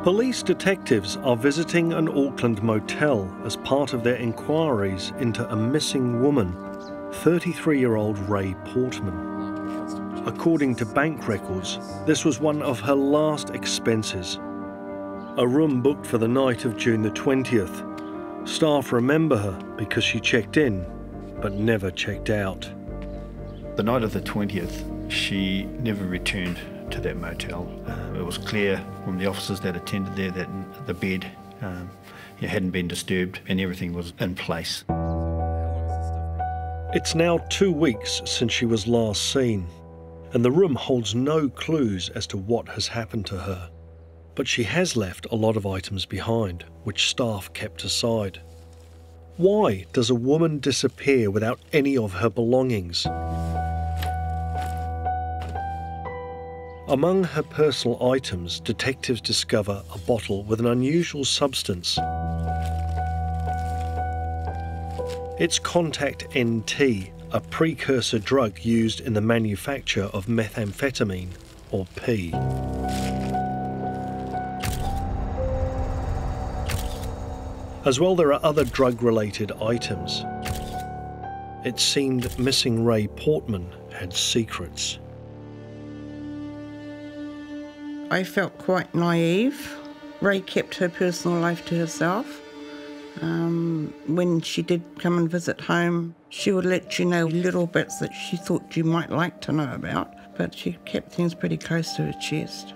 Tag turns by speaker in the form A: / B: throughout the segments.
A: Police detectives are visiting an Auckland motel as part of their inquiries into a missing woman, 33-year-old Rae Portman. According to bank records, this was one of her last expenses. A room booked for the night of June the 20th. Staff remember her because she checked in, but never checked out.
B: The night of the 20th, she never returned to that motel. It was clear from the officers that attended there that the bed hadn't been disturbed and everything was in place.
A: It's now 2 weeks since she was last seen, and the room holds no clues as to what has happened to her. But she has left a lot of items behind, which staff kept aside. Why does a woman disappear without any of her belongings? Among her personal items, detectives discover a bottle with an unusual substance. It's contact NT, a precursor drug used in the manufacture of methamphetamine, or P. As well, there are other drug-related items. It seemed missing Rae Portman had secrets.
C: I felt quite naive. Rae kept her personal life to herself. When she did come and visit home, she would let you know little bits that she thought you might like to know about, but she kept things pretty close to her chest.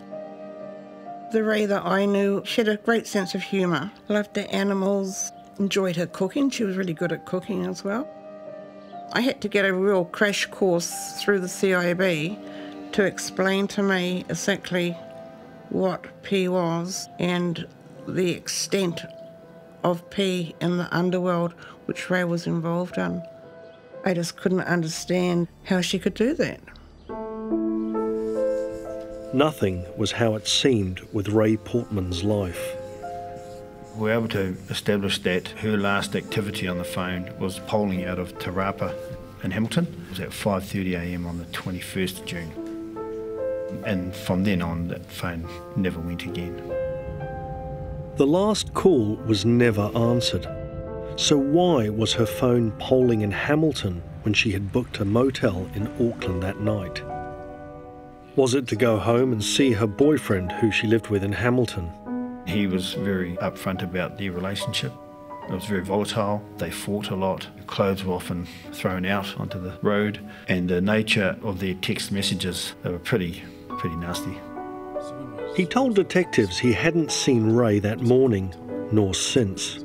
C: The Rae that I knew, she had a great sense of humour, loved the animals, enjoyed her cooking. She was really good at cooking as well. I had to get a real crash course through the CIB to explain to me exactly what P was and the extent of P in the underworld which Rae was involved in. I just couldn't understand how she could do that.
A: Nothing was how it seemed with Rae Portman's life.
B: We were able to establish that her last activity on the phone was polling out of Te Rapa in Hamilton. It was at 5:30 a.m. on the 21st of June. And from then on, that phone never went again.
A: The last call was never answered. So why was her phone polling in Hamilton when she had booked a motel in Auckland that night? Was it to go home and see her boyfriend who she lived with in Hamilton?
B: He was very upfront about their relationship. It was very volatile. They fought a lot. Clothes were often thrown out onto the road. And the nature of their text messages, they were pretty nasty.
A: He told detectives he hadn't seen Rae that morning, nor since.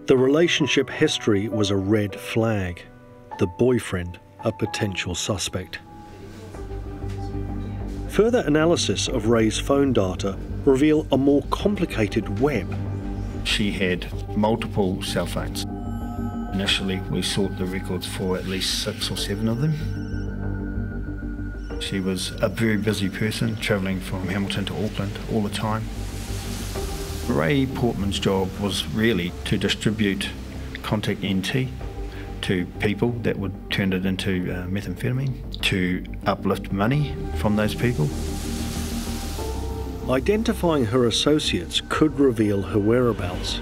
A: The relationship history was a red flag. The boyfriend, a potential suspect. Further analysis of Rae's phone data reveal a more complicated web.
B: She had multiple cell phones. Initially, we sought the records for at least 6 or 7 of them. She was a very busy person, travelling from Hamilton to Auckland all the time. Rae Portman's job was really to distribute contact NT to people that would turn it into methamphetamine, to uplift money from those people.
A: Identifying her associates could reveal her whereabouts.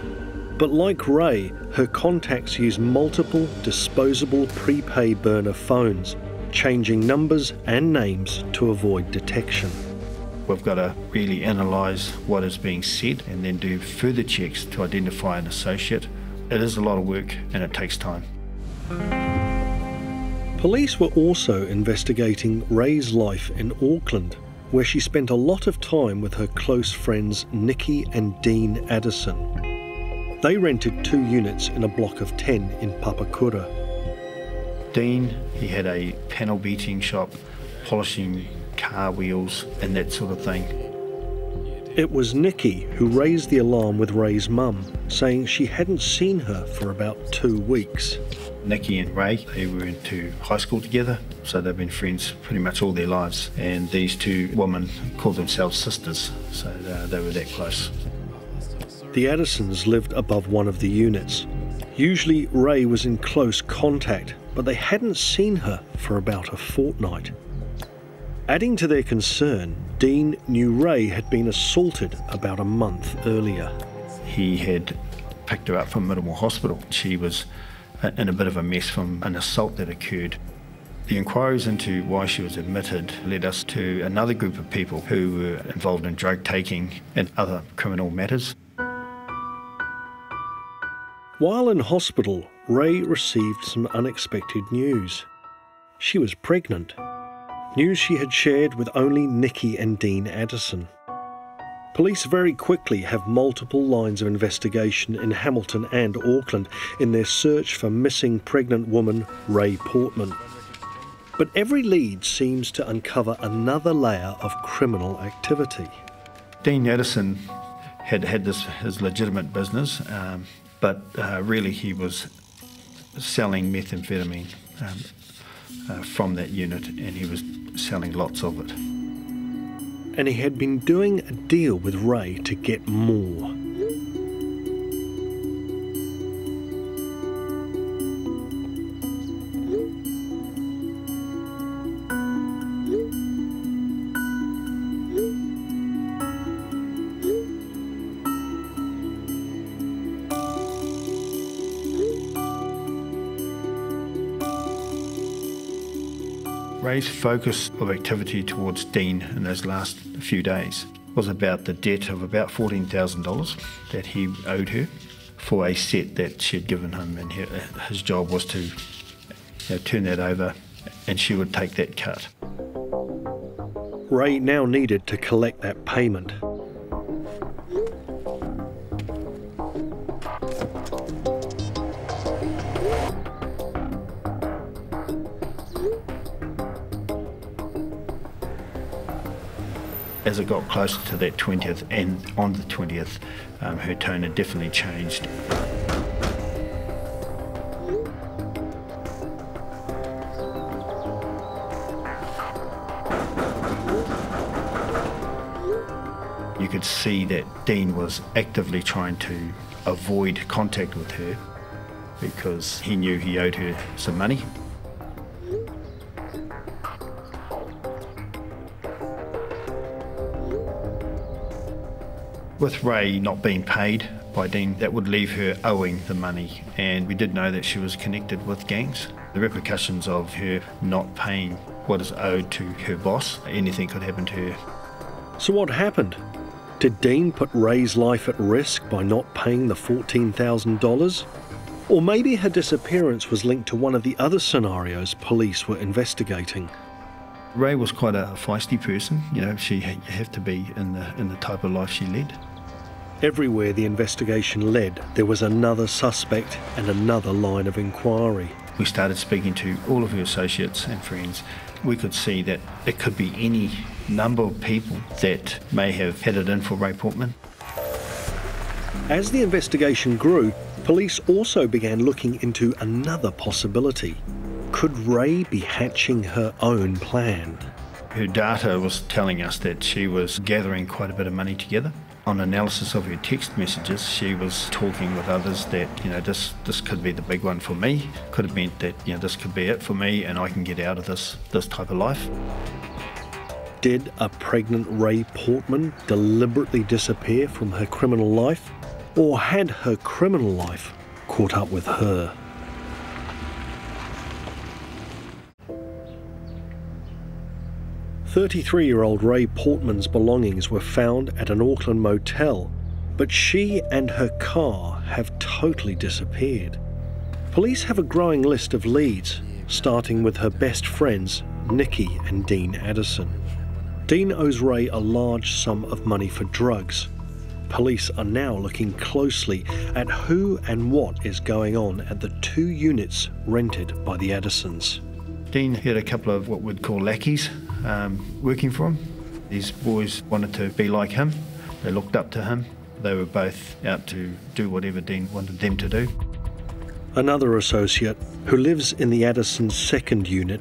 A: But like Rae, her contacts use multiple disposable prepay burner phones, changing numbers and names to avoid detection.
B: We've got to really analyse what is being said and then do further checks to identify an associate. It is a lot of work and it takes time.
A: Police were also investigating Rae's life in Auckland, where she spent a lot of time with her close friends Nikki and Dean Addison. They rented 2 units in a block of 10 in Papakura.
B: Dean, he had a panel beating shop, polishing car wheels and that sort of thing.
A: It was Nikki who raised the alarm with Rae's mum, saying she hadn't seen her for about 2 weeks.
B: Nikki and Rae, they were into high school together, so they've been friends pretty much all their lives. And these 2 women called themselves sisters, so they were that close.
A: The Addisons lived above one of the units. Usually Rae was in close contact, but they hadn't seen her for about a fortnight. Adding to their concern, Dean knew Rae had been assaulted about a month earlier.
B: He had picked her up from Middlemore Hospital. She was in a bit of a mess from an assault that occurred. The inquiries into why she was admitted led us to another group of people who were involved in drug taking and other criminal matters.
A: While in hospital, Rae received some unexpected news. She was pregnant. News she had shared with only Nikki and Dean Addison. Police very quickly have multiple lines of investigation in Hamilton and Auckland in their search for missing pregnant woman Rae Portman. But every lead seems to uncover another layer of criminal activity.
B: Dean Addison had his legitimate business, but really he was selling methamphetamine from that unit, and he was selling lots of it.
A: And he had been doing a deal with Rae to get more.
B: Rae's focus of activity towards Dean in those last few days was about the debt of about $14,000 that he owed her for a set that she'd given him, and his job was to turn that over and she would take that cut.
A: Rae now needed to collect that payment.
B: As it got closer to that 20th, and on the 20th, her tone had definitely changed. You could see that Dean was actively trying to avoid contact with her because he knew he owed her some money. With Rae not being paid by Dean, that would leave her owing the money, and we did know that she was connected with gangs. The repercussions of her not paying what is owed to her boss, anything could happen to her.
A: So what happened? Did Dean put Rae's life at risk by not paying the $14,000? Or maybe her disappearance was linked to one of the other scenarios police were investigating.
B: Rae was quite a feisty person. You have to be in the type of life she led.
A: Everywhere the investigation led, there was another suspect and another line of inquiry.
B: We started speaking to all of her associates and friends. We could see that it could be any number of people that may have had it in for Rae Portman.
A: As the investigation grew, police also began looking into another possibility. Could Rae be hatching her own plan?
B: Her data was telling us that she was gathering quite a bit of money together. On analysis of her text messages, she was talking with others that, this could be the big one for me. Could have meant that, this could be it for me and I can get out of this type of life.
A: Did a pregnant Rae Portman deliberately disappear from her criminal life? Or had her criminal life caught up with her? "33-year-old Rae Portman's belongings were found at an Auckland motel, but she and her car have totally disappeared. Police have a growing list of leads, starting with her best friends, Nikki and Dean Addison. Dean owes Rae a large sum of money for drugs. Police are now looking closely at who and what is going on at the 2 units rented by the Addisons.
B: Dean had a couple of what we'd call lackeys working for him. These boys wanted to be like him. They looked up to him. They were both out to do whatever Dean wanted them to do.
A: Another associate, who lives in the Addison's 2nd unit,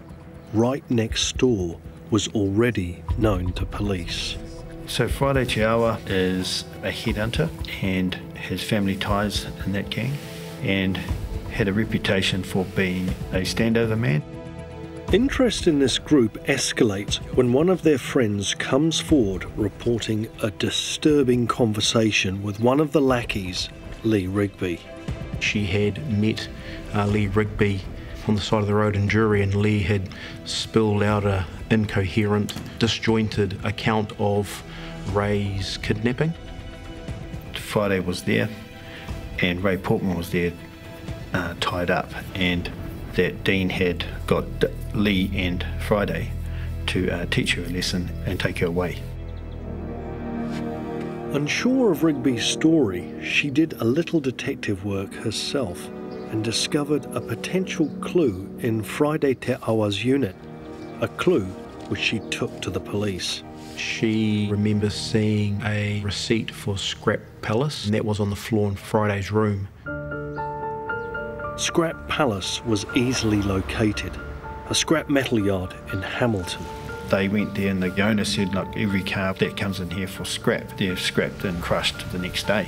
A: right next door, was already known to police.
B: So Friday Chiawa is a headhunter and has family ties in that gang and had a reputation for being a standover man.
A: Interest in this group escalates when one of their friends comes forward reporting a disturbing conversation with one of the lackeys, Lee Rigby.
D: She had met Lee Rigby on the side of the road in Jury, and Lee had spilled out an incoherent, disjointed account of Rae's kidnapping.
B: Friday was there, and Rae Portman was there tied up, and that Dean had got Lee and Friday to teach her a lesson and take her away.
A: Unsure of Rigby's story, she did a little detective work herself and discovered a potential clue in Friday Te Awa's unit, a clue which she took to the police.
D: She remembers seeing a receipt for Scrap Palace, and that was on the floor in Friday's room.
A: Scrap Palace was easily located, a scrap metal yard in Hamilton.
B: They went there and the owner said, look, every car that comes in here for scrap, they're scrapped and crushed the next day.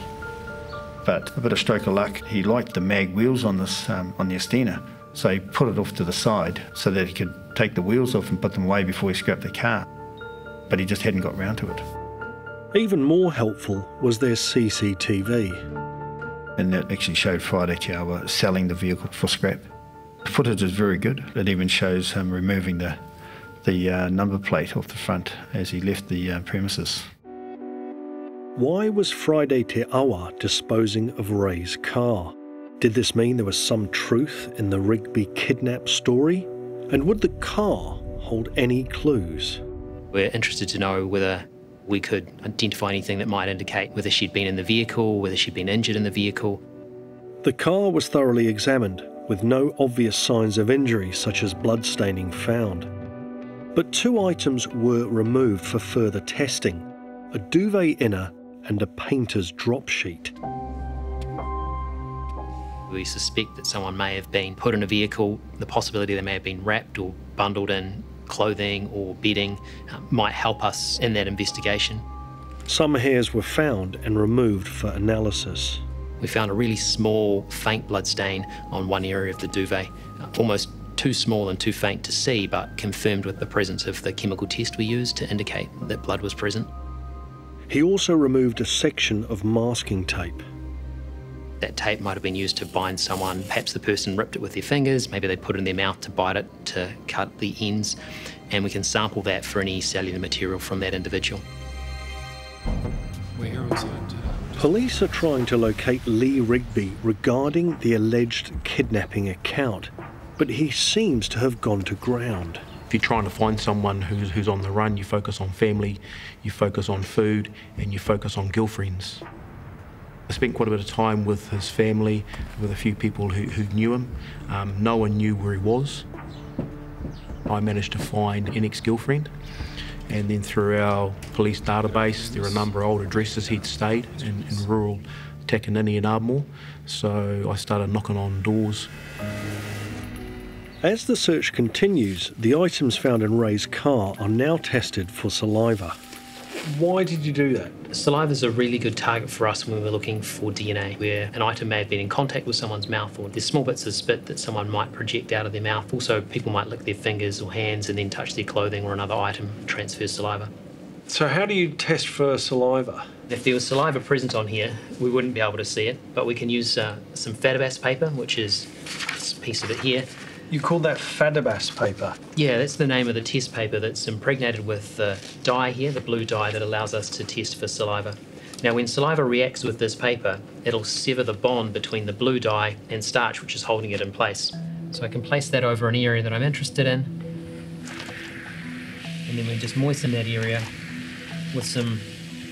B: But a bit of stroke of luck, he liked the mag wheels on this on the Astena, so he put it off to the side so that he could take the wheels off and put them away before he scrapped the car. But he just hadn't got round to it.
A: Even more helpful was their CCTV.
B: And that actually showed Friday Te Awa selling the vehicle for scrap. The footage is very good. It even shows him removing the number plate off the front as he left the premises.
A: Why was Friday Te Awa disposing of Rae's car? Did this mean there was some truth in the Rigby kidnap story? And would the car hold any clues?
E: We're interested to know whether we could identify anything that might indicate whether she'd been in the vehicle, whether she'd been injured in the vehicle.
A: The car was thoroughly examined, with no obvious signs of injury such as bloodstaining found. But two items were removed for further testing, a duvet inner and a painter's drop sheet.
E: We suspect that someone may have been put in a vehicle. The possibility they may have been wrapped or bundled in clothing or bedding might help us in that investigation.
A: Some hairs were found and removed for analysis.
E: We found a really small, faint blood stain on one area of the duvet, almost too small and too faint to see, but confirmed with the presence of the chemical test we used to indicate that blood was present.
A: He also removed a section of masking tape.
E: That tape might have been used to bind someone. Perhaps the person ripped it with their fingers, maybe they put it in their mouth to bite it, to cut the ends, and we can sample that for any cellular material from that individual.
A: Police are trying to locate Lee Rigby regarding the alleged kidnapping account, but he seems to have gone to ground.
D: If you're trying to find someone who's on the run, you focus on family, you focus on food, and you focus on girlfriends. I spent quite a bit of time with his family, with a few people who knew him. No one knew where he was. I managed to find an ex-girlfriend, and then through our police database, there are a number of old addresses he'd stayed in rural Takanini and Ardmore, so I started knocking on doors.
A: As the search continues, the items found in Rae's car are now tested for saliva. Why did you do that?
E: Saliva is a really good target for us when we're looking for DNA, where an item may have been in contact with someone's mouth, or there's small bits of spit that someone might project out of their mouth. Also, people might lick their fingers or hands and then touch their clothing or another item, transfer saliva.
A: So how do you test for saliva?
E: If there was saliva present on here, we wouldn't be able to see it, but we can use some Fadabas paper, which is this piece of it here.
A: You call that Fadabas paper?
E: Yeah, that's the name of the test paper that's impregnated with the dye here, the blue dye that allows us to test for saliva. Now, when saliva reacts with this paper, it'll sever the bond between the blue dye and starch, which is holding it in place. So I can place that over an area that I'm interested in, and then we just moisten that area with some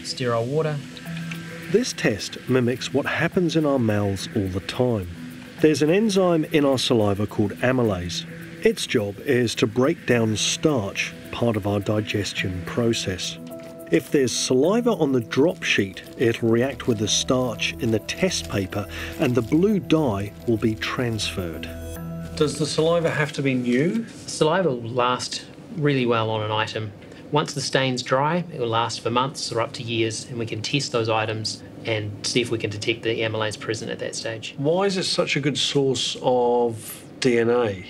E: sterile water.
A: This test mimics what happens in our mouths all the time. There's an enzyme in our saliva called amylase. Its job is to break down starch, part of our digestion process. If there's saliva on the drop sheet, it'll react with the starch in the test paper and the blue dye will be transferred. Does the saliva have to be new?
E: Saliva will last really well on an item. Once the stain's dry, it will last for months or up to years, and we can test those items and see if we can detect the amylase present at that stage.
A: Why is it such a good source of DNA?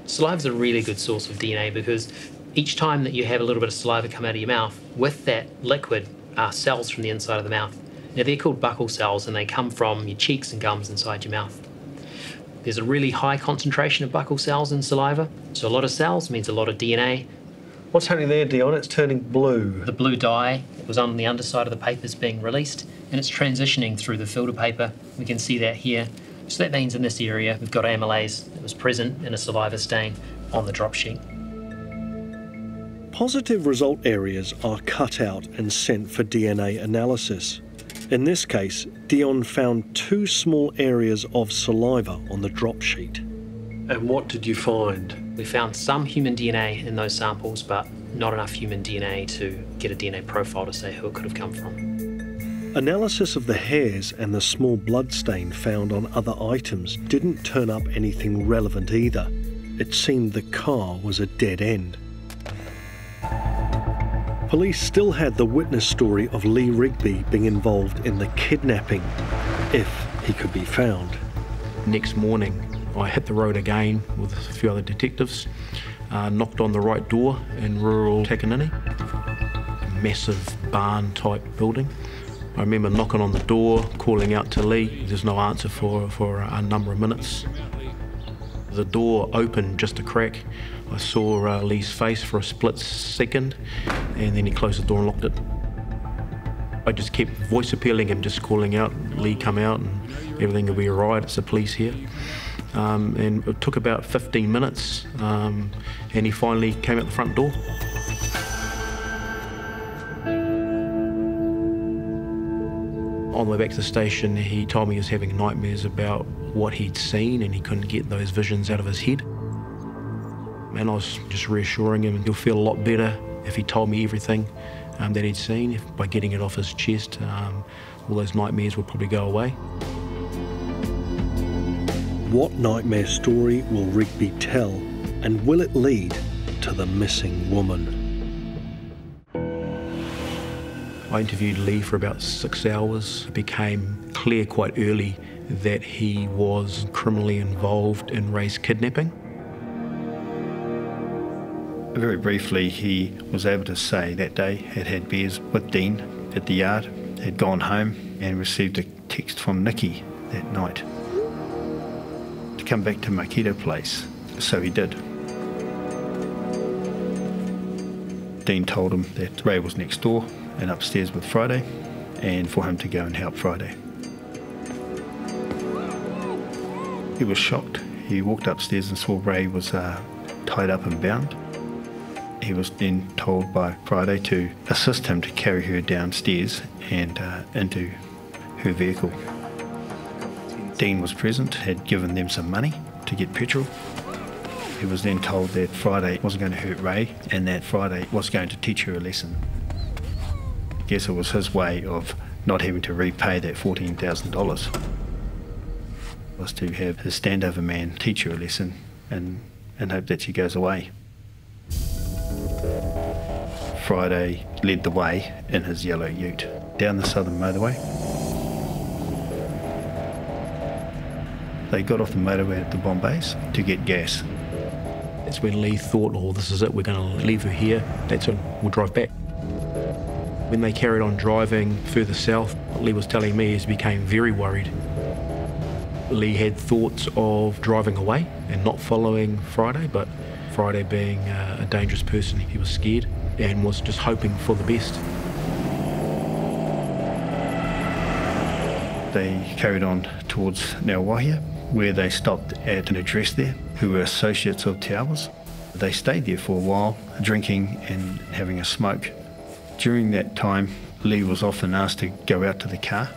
E: Saliva's a really good source of DNA because each time that you have a little bit of saliva come out of your mouth, with that liquid are cells from the inside of the mouth. Now they're called buccal cells and they come from your cheeks and gums inside your mouth. There's a really high concentration of buccal cells in saliva, so a lot of cells means a lot of DNA.
A: What's happening there, Dion? It's turning blue.
E: The blue dye that was on the underside of the paper is being released and it's transitioning through the filter paper. We can see that here. So that means in this area we've got amylase that was present in a saliva stain on the drop sheet.
A: Positive result areas are cut out and sent for DNA analysis. In this case, Dion found 2 small areas of saliva on the drop sheet. And what did you find?
E: We found some human DNA in those samples, but not enough human DNA to get a DNA profile to say who it could have come from.
A: Analysis of the hairs and the small blood stain found on other items didn't turn up anything relevant either. It seemed the car was a dead end. Police still had the witness story of Lee Rigby being involved in the kidnapping, if he could be found.
D: Next morning, I hit the road again with a few other detectives, knocked on the right door in rural Takanini, a massive barn-type building. I remember knocking on the door, calling out to Lee. There's no answer for a number of minutes. The door opened just a crack. I saw Lee's face for a split second, and then he closed the door and locked it. I just kept voice appealing him, just calling out, Lee, come out, and everything will be all right, it's the police here. And it took about 15 minutes, and he finally came out the front door. On the way back to the station, he told me he was having nightmares about what he'd seen and he couldn't get those visions out of his head. And I was just reassuring him he'll feel a lot better if he told me everything that he'd seen. By getting it off his chest, all those nightmares would probably go away.
A: What nightmare story will Rigby tell, and will it lead to the missing woman?
D: I interviewed Lee for about 6 hours. It became clear quite early that he was criminally involved in Rae's kidnapping.
B: Very briefly, he was able to say that day had beers with Dean at the yard, had gone home and received a text from Nikki that night to come back to Makita Place. So he did. Dean told him that Rae was next door and upstairs with Friday, and for him to go and help Friday. He was shocked. He walked upstairs and saw Rae was tied up and bound. He was then told by Friday to assist him to carry her downstairs and into her vehicle. Dean was present, had given them some money to get petrol. He was then told that Friday wasn't going to hurt Rae and that Friday was going to teach her a lesson. I guess it was his way of not having to repay that $14,000. Was to have his standover man teach her a lesson and hope that she goes away. Friday led the way in his yellow ute down the southern motorway. They got off the motorway at the Bombays to get gas.
D: That's when Lee thought, oh, this is it, we're going to leave her here, that's it, we'll drive back. When they carried on driving further south, Lee was telling me he became very worried. Lee had thoughts of driving away and not following Friday, but Friday being a dangerous person, he was scared and was just hoping for the best.
B: They carried on towards Ngauwahia, where they stopped at an address there, who were associates of Towers. They stayed there for a while, drinking and having a smoke. During that time, Lee was often asked to go out to the car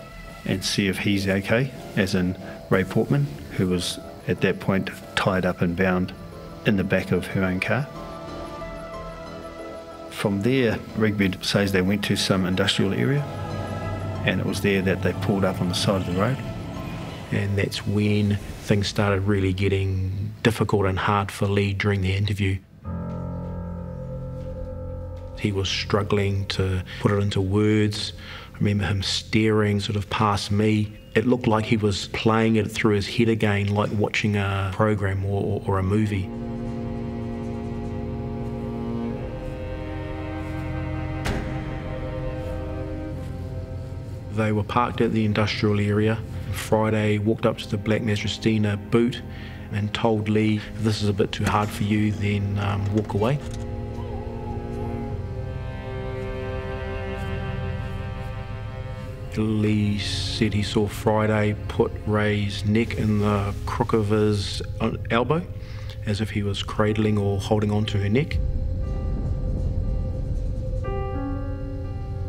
B: and see if he's okay, as in Rae Portman, who was at that point tied up and bound in the back of her own car. From there, Rigby says they went to some industrial area, and it was there that they pulled up on the side of the road.
D: And that's when things started really getting difficult and hard for Lee during the interview. He was struggling to put it into words. I remember him staring sort of past me. It looked like he was playing it through his head again, like watching a program or a movie. They were parked at the industrial area. Friday walked up to the black Mazda boot and told Lee, if this is a bit too hard for you, then walk away. Lee said he saw Friday put Rae's neck in the crook of his elbow, as if he was cradling or holding on to her neck.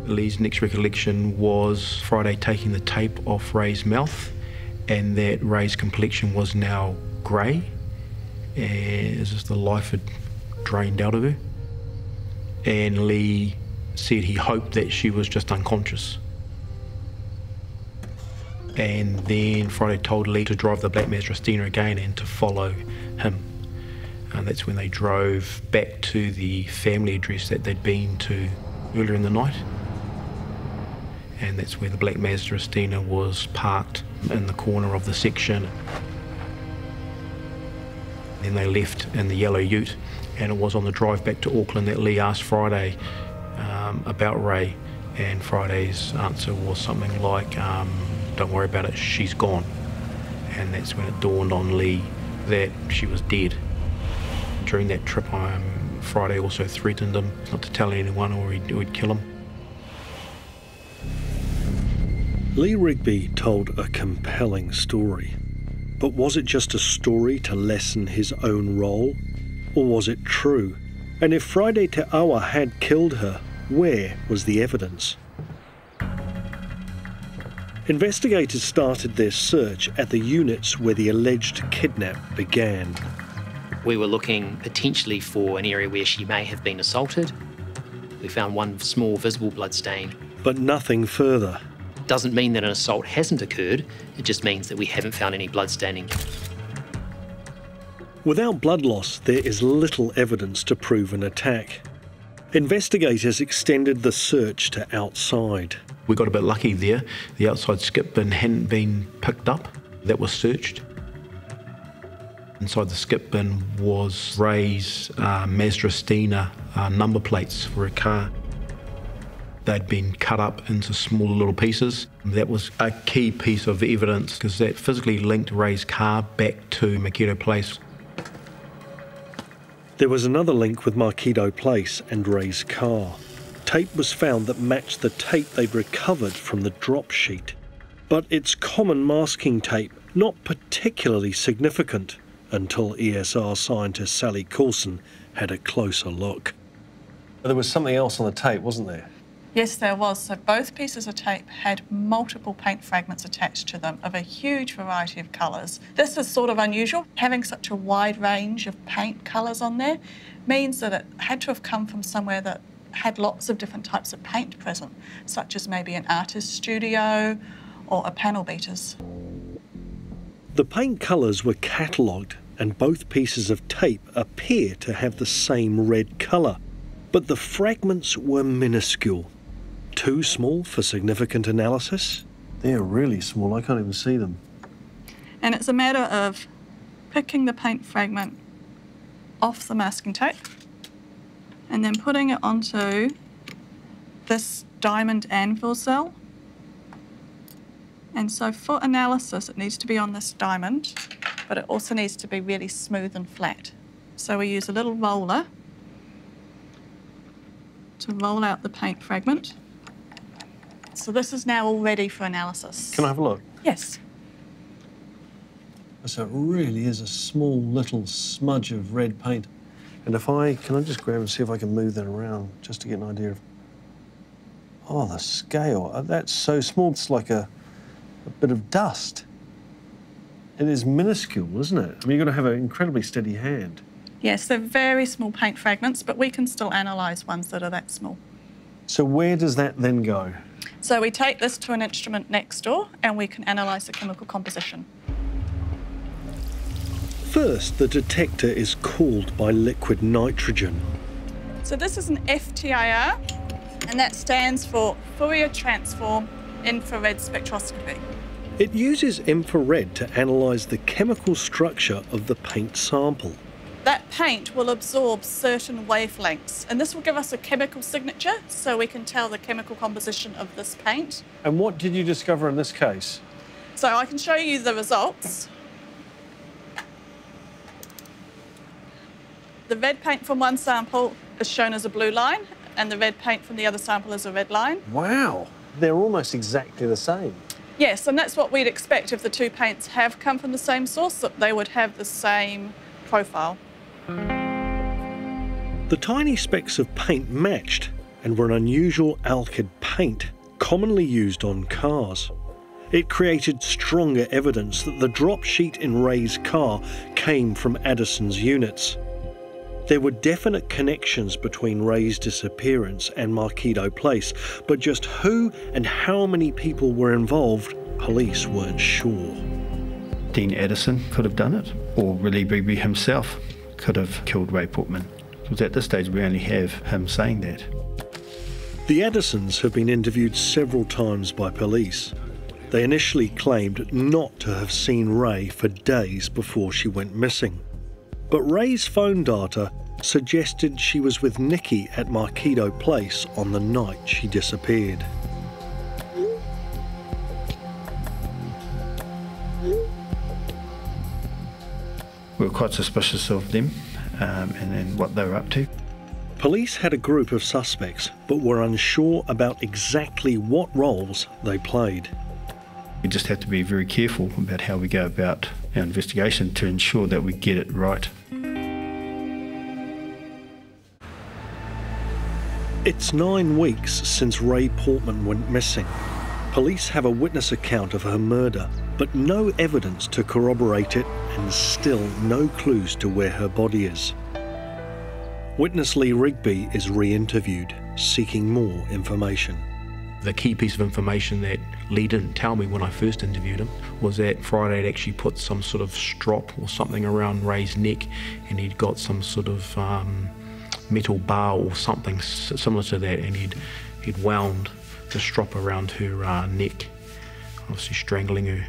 D: Lee's next recollection was Friday taking the tape off Rae's mouth, and that Rae's complexion was now grey, as if the life had drained out of her. And Lee said he hoped that she was just unconscious. And then Friday told Lee to drive the black Mazda again and to follow him. And that's when they drove back to the family address that they'd been to earlier in the night. And that's where the black Mazda was parked in the corner of the section. Then they left in the yellow ute, and it was on the drive back to Auckland that Lee asked Friday about Rae, and Friday's answer was something like, don't worry about it, she's gone. And that's when it dawned on Lee that she was dead. During that trip, Friday also threatened him not to tell anyone or he'd kill him.
A: Lee Rigby told a compelling story. But was it just a story to lessen his own role? Or was it true? And if Friday Te Awa had killed her, where was the evidence? Investigators started their search at the units where the alleged kidnap began.
E: We were looking potentially for an area where she may have been assaulted. We found one small visible blood stain.
A: But nothing further.
E: Doesn't mean that an assault hasn't occurred, it just means that we haven't found any blood staining.
A: Without blood loss, there is little evidence to prove an attack. Investigators extended the search to outside.
D: We got a bit lucky there. The outside skip bin hadn't been picked up. That was searched. Inside the skip bin was Rae's Mazda number plates for a car. They'd been cut up into small little pieces. That was a key piece of evidence because that physically linked Rae's car back to Makedo Place.
A: There was another link with Markedo Place and Rae's car. Tape was found that matched the tape they'd recovered from the drop sheet. But it's common masking tape, not particularly significant, until ESR scientist Sally Coulson had a closer look. There was something else on the tape, wasn't there?
F: Yes, there was. So both pieces of tape had multiple paint fragments attached to them of a huge variety of colours. This is sort of unusual. Having such a wide range of paint colours on there means that it had to have come from somewhere that had lots of different types of paint present, such as maybe an artist's studio or a panel beater's.
A: The paint colours were catalogued and both pieces of tape appear to have the same red colour, but the fragments were minuscule. Too small for significant analysis? They're really small, I can't even see them.
F: And it's a matter of picking the paint fragment off the masking tape and then putting it onto this diamond anvil cell. And so for analysis, it needs to be on this diamond, but it also needs to be really smooth and flat. So we use a little roller to roll out the paint fragment. So this is now all ready for analysis.
A: Can I have a look?
F: Yes.
A: So it really is a small little smudge of red paint. And can I just grab and see if I can move that around just to get an idea of... Oh, the scale. That's so small, it's like a bit of dust. It is minuscule, isn't it? I mean, you've got to have an incredibly steady hand.
F: Yes, they're very small paint fragments, but we can still analyse ones that are that small.
A: So where does that then go?
F: So we take this to an instrument next door and we can analyse the chemical composition.
A: First, the detector is cooled by liquid nitrogen.
F: So this is an FTIR, and that stands for Fourier Transform Infrared Spectroscopy.
A: It uses infrared to analyse the chemical structure of the paint sample.
F: That paint will absorb certain wavelengths, and this will give us a chemical signature so we can tell the chemical composition of this paint.
A: And what did you discover in this case?
F: So I can show you the results. The red paint from one sample is shown as a blue line, and the red paint from the other sample is a red line.
A: Wow, they're almost exactly the same.
F: Yes, and that's what we'd expect if the two paints have come from the same source, that they would have the same profile.
A: The tiny specks of paint matched and were an unusual alkyd paint commonly used on cars. It created stronger evidence that the drop sheet in Rae's car came from Addison's units. There were definite connections between Rae's disappearance and Marquito Place, but just who and how many people were involved, police weren't sure.
B: Dean Addison could have done it, or Willie Rigby himself could have killed Rae Portman, because at this stage we only have him saying that.
A: The Addisons have been interviewed several times by police. They initially claimed not to have seen Rae for days before she went missing. But Rae's phone data suggested she was with Nikki at Marquito Place on the night she disappeared.
B: We were quite suspicious of them and what they were up to.
A: Police had a group of suspects, but were unsure about exactly what roles they played.
B: We just have to be very careful about how we go about our investigation to ensure that we get it right.
A: It's 9 weeks since Rae Portman went missing. Police have a witness account of her murder, but no evidence to corroborate it and still no clues to where her body is. Witness Lee Rigby is re-interviewed, seeking more information.
D: The key piece of information that Lee didn't tell me when I first interviewed him was that Friday had actually put some sort of strop or something around Rae's neck, and he'd got some sort of metal bar or something similar to that, and he'd wound the strop around her neck, obviously strangling her.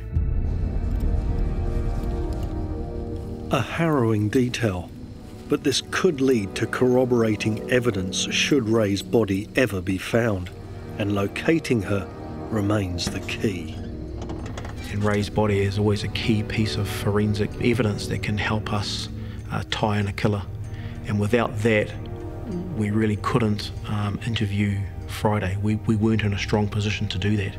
A: A harrowing detail, but this could lead to corroborating evidence should Rae's body ever be found, and locating her remains the key.
D: And Rae's body is always a key piece of forensic evidence that can help us tie in a killer, and without that we really couldn't interview Friday. We weren't in a strong position to do that.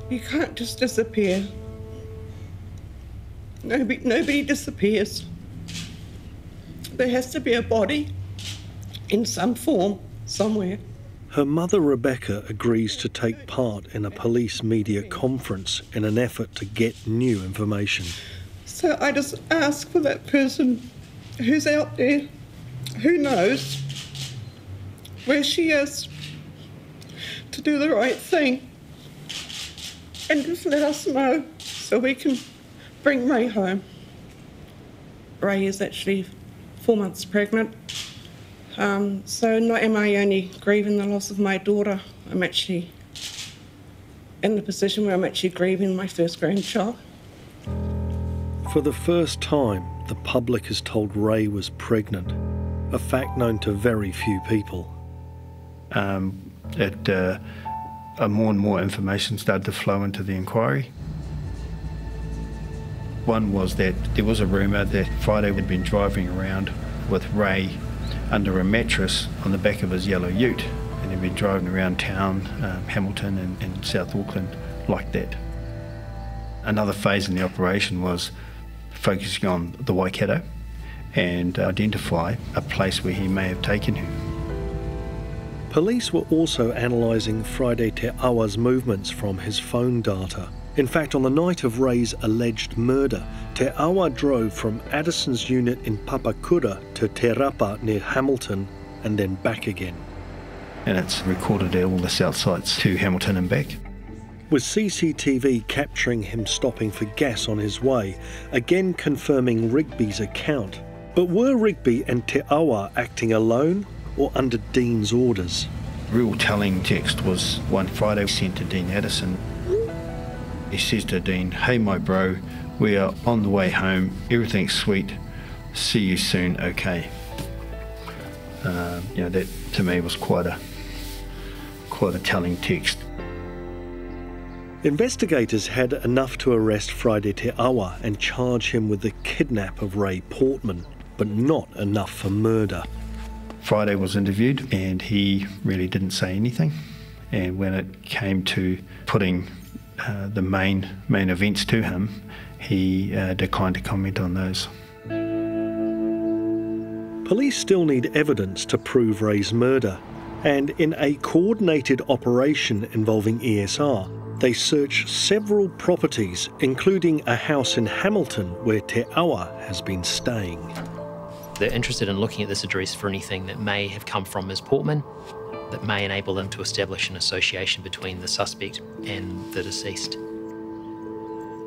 C: You can't just disappear. Nobody disappears. There has to be a body in some form somewhere.
A: Her mother Rebecca agrees to take part in a police media conference in an effort to get new information.
C: So I just ask for that person who's out there, who knows where she is, to do the right thing and just let us know so we can bring Rae home. Rae is actually 4 months pregnant. So not am I only grieving the loss of my daughter, I'm actually in the position where I'm actually grieving my first grandchild.
A: For the first time, the public is told Rae was pregnant, a fact known to very few people.
B: More and more information started to flow into the inquiry. One was that there was a rumour that Friday had been driving around with Rae under a mattress on the back of his yellow ute, and he'd been driving around town, Hamilton and South Auckland, like that. Another phase in the operation was focusing on the Waikato and identify a place where he may have taken her.
A: Police were also analysing Friday Te Awa's movements from his phone data. In fact, on the night of Rae's alleged murder, Te Awa drove from Addison's unit in Papakura to Te Rapa near Hamilton and then back again.
B: And it's recorded at all the south sites to Hamilton and back.
A: With CCTV capturing him stopping for gas on his way, again confirming Rigby's account. But were Rigby and Te Awa acting alone or under Dean's orders?
B: Real telling text was one Friday sent to Dean Addison. He says to Dean, "Hey my bro, we are on the way home, everything's sweet, see you soon, okay." That to me was quite a telling text.
A: Investigators had enough to arrest Friday Te Awa and charge him with the kidnap of Rae Portman, but not enough for murder.
B: Friday was interviewed and he really didn't say anything, and when it came to putting the main events to him, he declined to comment on those.
A: Police still need evidence to prove Rae's murder, and in a coordinated operation involving ESR, they searched several properties, including a house in Hamilton where Te Awa has been staying.
E: They're interested in looking at this address for anything that may have come from Ms. Portman, that may enable them to establish an association between the suspect and the deceased.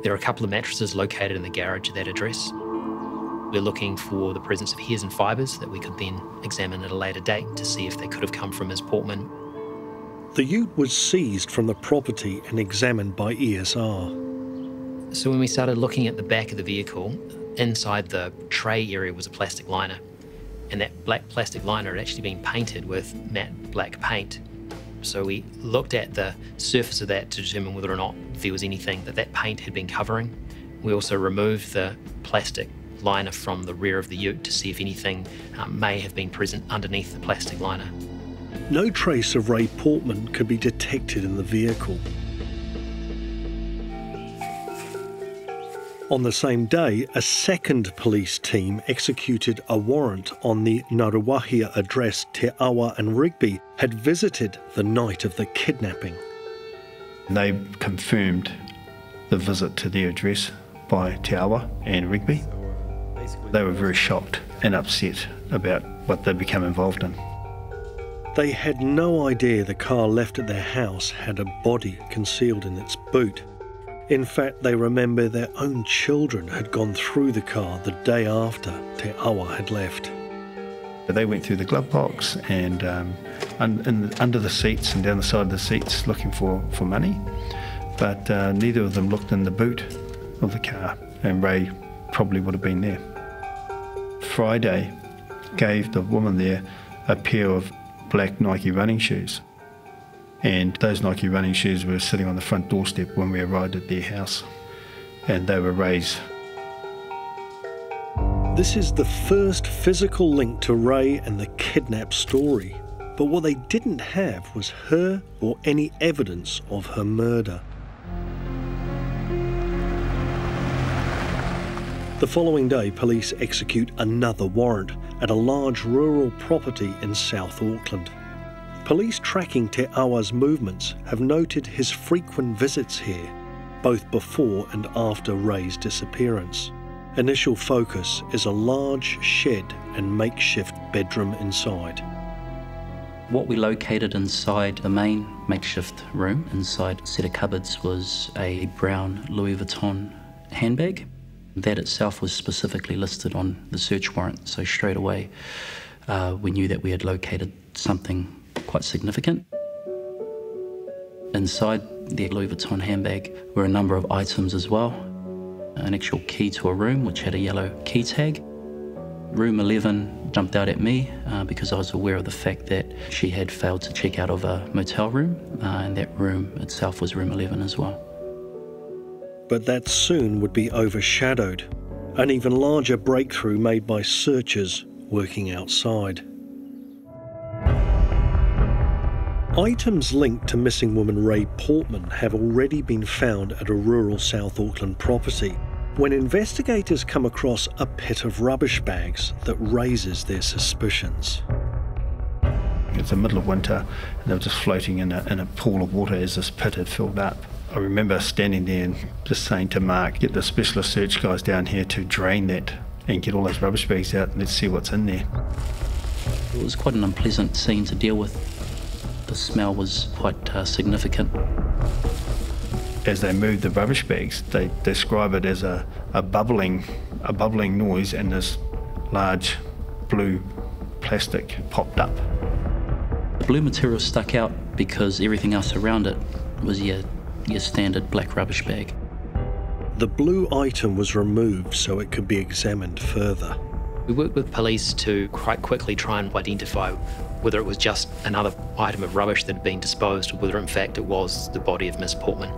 E: There are a couple of mattresses located in the garage at that address. We're looking for the presence of hairs and fibres that we could then examine at a later date to see if they could have come from Ms. Portman.
A: The ute was seized from the property and examined by ESR.
E: So when we started looking at the back of the vehicle, inside the tray area was a plastic liner, and that black plastic liner had actually been painted with matte black paint. So we looked at the surface of that to determine whether or not there was anything that paint had been covering. We also removed the plastic liner from the rear of the ute to see if anything may have been present underneath the plastic liner.
A: No trace of Rae Portman could be detected in the vehicle. On the same day, a second police team executed a warrant on the Ngaruawahia address Te Awa and Rigby had visited the night of the kidnapping.
B: They confirmed the visit to their address by Te Awa and Rigby. They were very shocked and upset about what they'd become involved in.
A: They had no idea the car left at their house had a body concealed in its boot. In fact, they remember their own children had gone through the car the day after Te Awa had left.
B: They went through the glove box and under the seats and down the side of the seats looking for money, but neither of them looked in the boot of the car, and Rae probably would have been there. Friday gave the woman there a pair of black Nike running shoes, and those Nike running shoes were sitting on the front doorstep when we arrived at their house, and they were Rae's.
A: This is the first physical link to Rae and the kidnap story, but what they didn't have was her or any evidence of her murder. The following day, police execute another warrant at a large rural property in South Auckland. Police tracking Te Awa's movements have noted his frequent visits here, both before and after Rae's disappearance. Initial focus is a large shed and makeshift bedroom inside.
G: What we located inside the main makeshift room, inside a set of cupboards, was a brown Louis Vuitton handbag. That itself was specifically listed on the search warrant, so straight away we knew that we had located something quite significant. Inside the Louis Vuitton handbag were a number of items as well. An actual key to a room which had a yellow key tag. Room 11 jumped out at me because I was aware of the fact that she had failed to check out of a motel room, and that room itself was room 11 as well.
A: But that soon would be overshadowed. An even larger breakthrough made by searchers working outside. Items linked to missing woman Rae Portman have already been found at a rural South Auckland property when investigators come across a pit of rubbish bags that raises their suspicions.
B: It's the middle of winter and they were just floating in a pool of water as this pit had filled up. I remember standing there and just saying to Mark, get the specialist search guys down here to drain that and get all those rubbish bags out and let's see what's in there.
G: It was quite an unpleasant scene to deal with. The smell was quite significant.
B: As they moved the rubbish bags, they describe it as a bubbling noise, and this large blue plastic popped up.
G: The blue material stuck out because everything else around it was your standard black rubbish bag.
A: The blue item was removed so it could be examined further.
E: We worked with police to quite quickly try and identify whether it was just another item of rubbish that had been disposed or whether in fact it was the body of Miss Portman.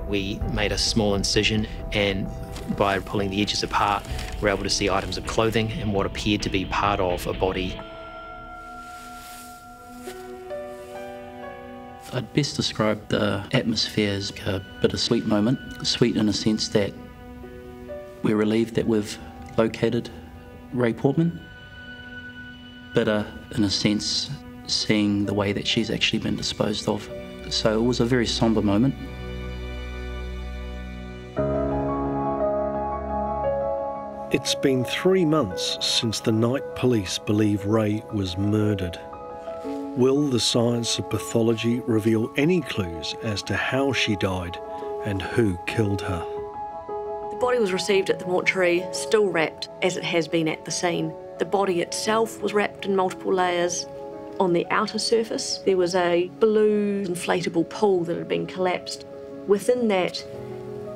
E: We made a small incision, and by pulling the edges apart, we were able to see items of clothing and what appeared to be part of a body.
G: I'd best describe the atmosphere as a bittersweet moment. Sweet in a sense that we're relieved that we've located Rae Portman. Bitter in a sense, seeing the way that she's actually been disposed of. So it was a very sombre moment.
A: It's been 3 months since the night police believe Rae was murdered. Will the science of pathology reveal any clues as to how she died and who killed her?
H: The body was received at the mortuary, still wrapped as it has been at the scene. The body itself was wrapped in multiple layers. On the outer surface, there was a blue inflatable pool that had been collapsed. Within that,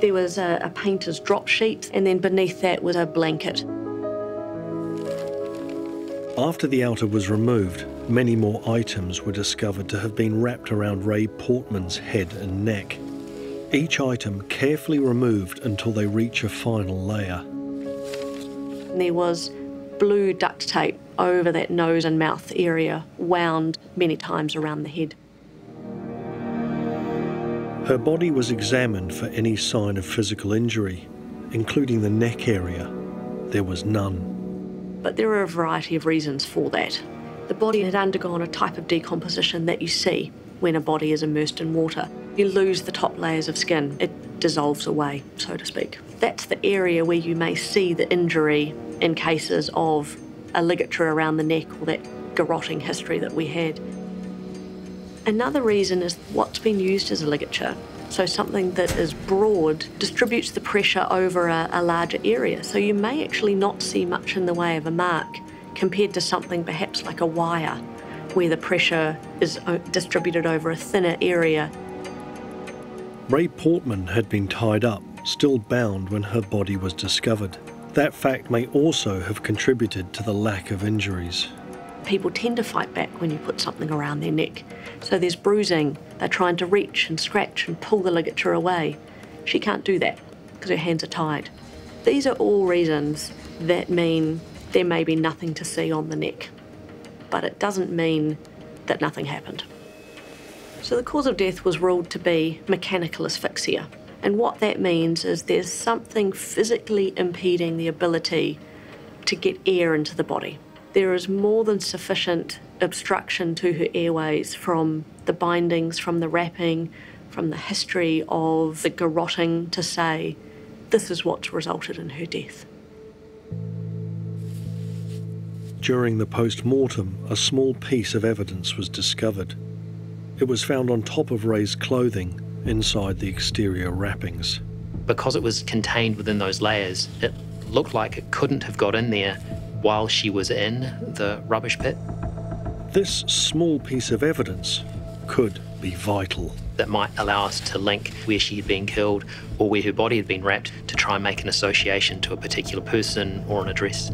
H: there was a painter's drop sheet, and then beneath that was a blanket.
A: After the outer was removed, many more items were discovered to have been wrapped around Rae Portman's head and neck. Each item carefully removed until they reach a final layer.
H: There was blue duct tape over that nose and mouth area, wound many times around the head.
A: Her body was examined for any sign of physical injury, including the neck area. There was none.
H: But there are a variety of reasons for that. The body had undergone a type of decomposition that you see when a body is immersed in water. You lose the top layers of skin. It dissolves away, so to speak. That's the area where you may see the injury in cases of a ligature around the neck or that garrotting history that we had. Another reason is what's been used as a ligature. So something that is broad distributes the pressure over a larger area. So you may actually not see much in the way of a mark compared to something perhaps like a wire, where the pressure is distributed over a thinner area.
A: Rae Portman had been tied up, still bound when her body was discovered. That fact may also have contributed to the lack of injuries.
H: People tend to fight back when you put something around their neck. So there's bruising, they're trying to reach and scratch and pull the ligature away. She can't do that because her hands are tied. These are all reasons that mean there may be nothing to see on the neck, but it doesn't mean that nothing happened. So the cause of death was ruled to be mechanical asphyxia. And what that means is there's something physically impeding the ability to get air into the body. There is more than sufficient obstruction to her airways from the bindings, from the wrapping, from the history of the garrotting to say this is what's resulted in her death.
A: During the post-mortem, a small piece of evidence was discovered. It was found on top of Rae's clothing, inside the exterior wrappings.
E: Because it was contained within those layers, it looked like it couldn't have got in there while she was in the rubbish pit.
A: This small piece of evidence could be vital.
E: That might allow us to link where she had been killed or where her body had been wrapped to try and make an association to a particular person or an address.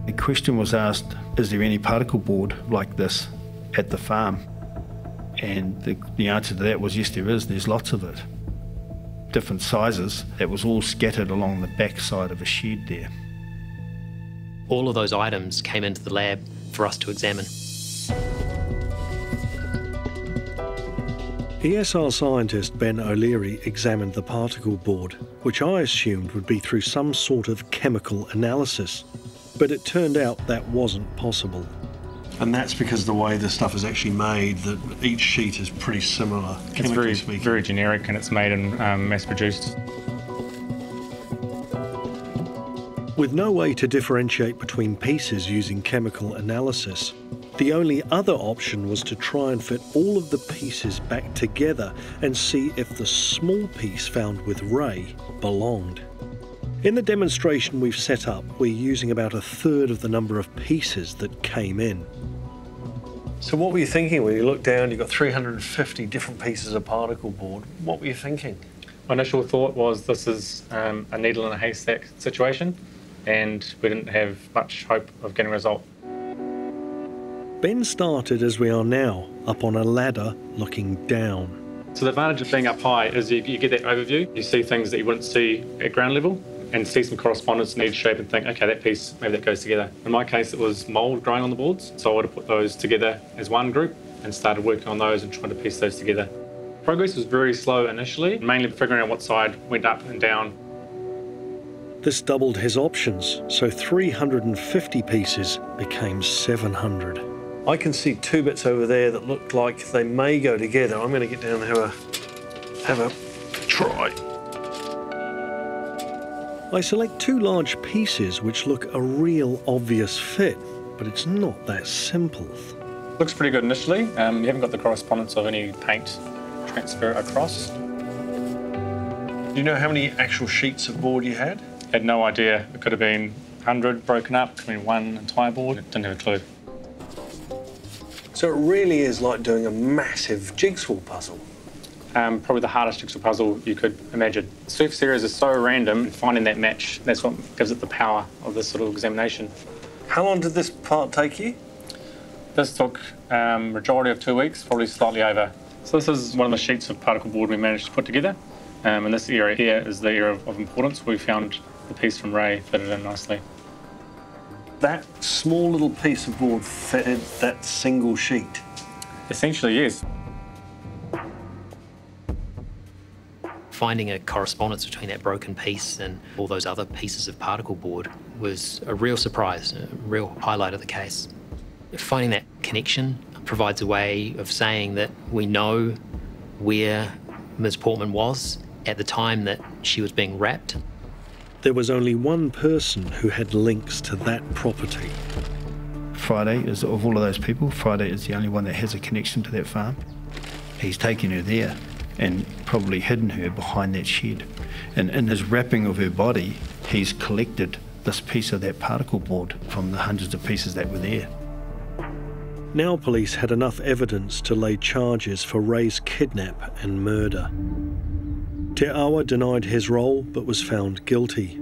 B: The question was asked, is there any particle board like this at the farm? And the answer to that was yes, there is. There's lots of it. Different sizes. That was all scattered along the back side of a shed there.
E: All of those items came into the lab for us to examine.
A: ESR scientist Ben O'Leary examined the particle board, which I assumed would be through some sort of chemical analysis, but it turned out that wasn't possible. And that's because the way the stuff is actually made, that each sheet is pretty similar.
I: It's very generic, and it's made and mass-produced.
A: With no way to differentiate between pieces using chemical analysis, the only other option was to try and fit all of the pieces back together and see if the small piece found with Rae belonged. In the demonstration we've set up, we're using about 1/3 of the number of pieces that came in. So what were you thinking when you looked down, you've got 350 different pieces of particle board? What were you thinking?
I: My initial thought was this is a needle in a haystack situation, and we didn't have much hope of getting a result.
A: Ben started as we are now, up on a ladder looking down.
I: So the advantage of being up high is you get that overview. You see things that you wouldn't see at ground level and see some correspondence in each shape and think, okay, that piece, maybe that goes together. In my case, it was mould growing on the boards, so I would have put those together as one group and started working on those and trying to piece those together. Progress was very slow initially, mainly figuring out what side went up and down.
A: This doubled his options, so 350 pieces became 700. I can see two bits over there that look like they may go together. I'm going to get down and have a try. I select two large pieces which look a real obvious fit, but it's not that simple.
I: Looks pretty good initially. You haven't got the correspondence of any paint transfer across.
A: Do you know how many actual sheets of board you had?
I: Had no idea. It could have been 100 broken up, could have been one entire board. Didn't have a clue.
A: So it really is like doing a massive jigsaw puzzle.
I: Probably the hardest jigsaw puzzle you could imagine. Surface areas are so random, finding that match, that's what gives it the power of this sort of examination.
A: How long did this part take you?
I: This took majority of 2 weeks, probably slightly over. So this is one of the sheets of particle board we managed to put together. And this area here is the area of importance. We found the piece from Rae fitted in nicely.
A: That small little piece of board fitted that single sheet?
I: Essentially, yes.
E: Finding a correspondence between that broken piece and all those other pieces of particle board was a real surprise, a real highlight of the case. Finding that connection provides a way of saying that we know where Ms. Portman was at the time that she was being wrapped.
A: There was only one person who had links to that property.
B: Friday is, of all of those people, Friday is the only one that has a connection to that farm. He's taken her there and probably hidden her behind that shed. And in his wrapping of her body, he's collected this piece of that particle board from the hundreds of pieces that were there.
A: Now police had enough evidence to lay charges for Rae's kidnap and murder. Te Awa denied his role but was found guilty.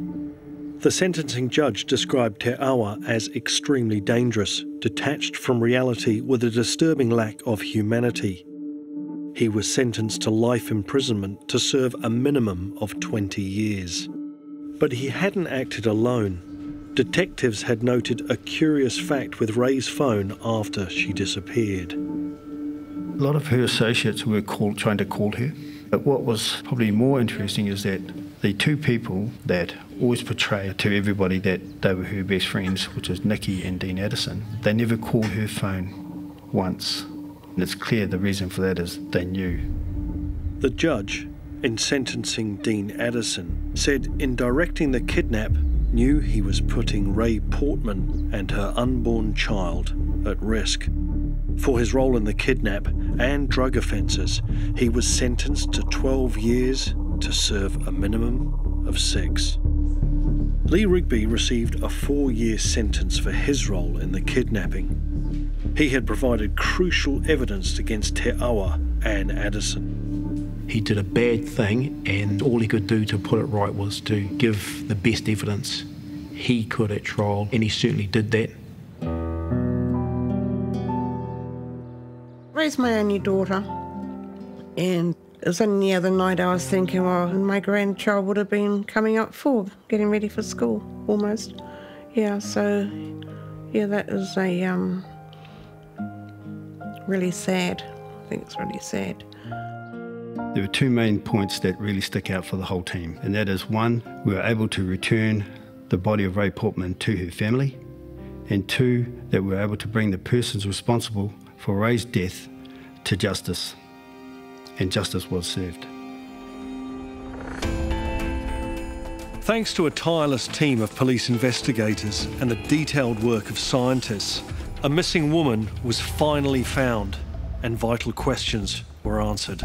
A: The sentencing judge described Te Awa as extremely dangerous, detached from reality with a disturbing lack of humanity. He was sentenced to life imprisonment to serve a minimum of 20 years. But he hadn't acted alone. Detectives had noted a curious fact with Rae's phone after she disappeared.
B: A lot of her associates were trying to call her. But what was probably more interesting is that the two people that always portray to everybody that they were her best friends, which is Nikki and Dean Addison, they never called her phone once. And it's clear the reason for that is they knew.
A: The judge, in sentencing Dean Addison, said in directing the kidnap, knew he was putting Rae Portman and her unborn child at risk. For his role in the kidnap and drug offences, he was sentenced to 12 years to serve a minimum of 6. Lee Rigby received a 4-year sentence for his role in the kidnapping. He had provided crucial evidence against Te Awa and Addison.
D: He did a bad thing, and all he could do to put it right was to give the best evidence he could at trial, and he certainly did that.
C: Rae's my only daughter, and it was only the other night I was thinking, well, my grandchild would have been coming up 4, getting ready for school, almost. Yeah, so, yeah, that is a really sad. I think it's really sad.
B: There were two main points that really stick out for the whole team, and that is, one, we were able to return the body of Rae Portman to her family, and 2, that we were able to bring the persons responsible for Rae's death to justice, and justice was served.
A: Thanks to a tireless team of police investigators and the detailed work of scientists, a missing woman was finally found and vital questions were answered.